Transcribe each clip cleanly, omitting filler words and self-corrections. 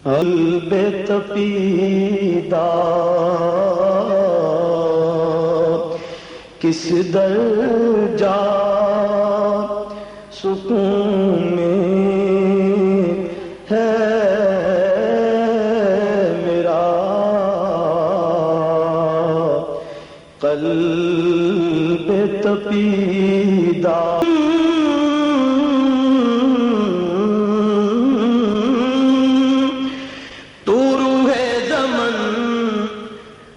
قلب تپیدہ کس در جا سکون میں ہے میرا قلب تپیدہ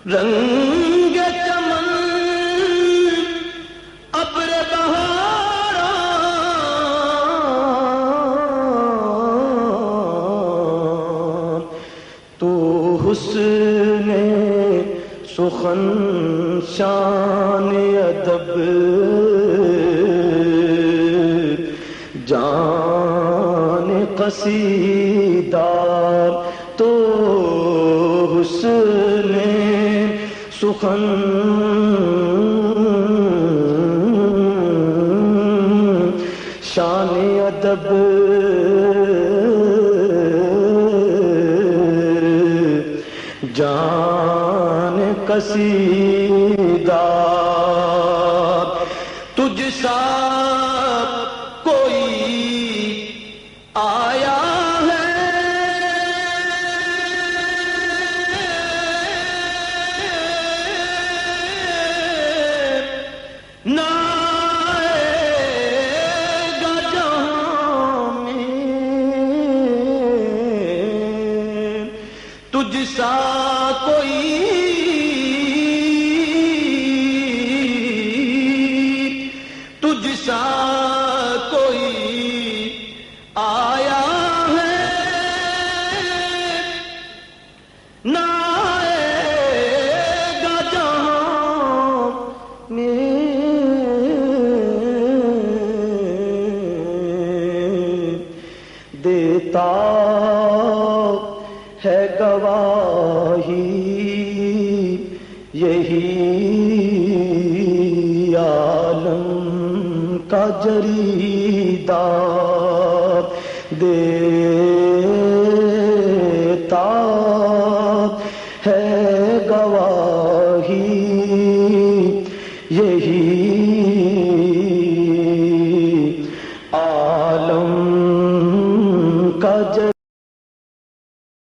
رنگ چمن ابر بہارا تو حسن سخن شان ادب جان قصیدہ تو حسن سخن شان ادب جان قصیدہ تجھ سا کوئی آیا نہ آئے گا جہاں میں تجھ سا کوئی تجھ سا کوئی آیا ہے نہ آئے گا جہاں میں دیتا ہے گواہی یہی عالم کا جریدہ دیتا ہے گواہی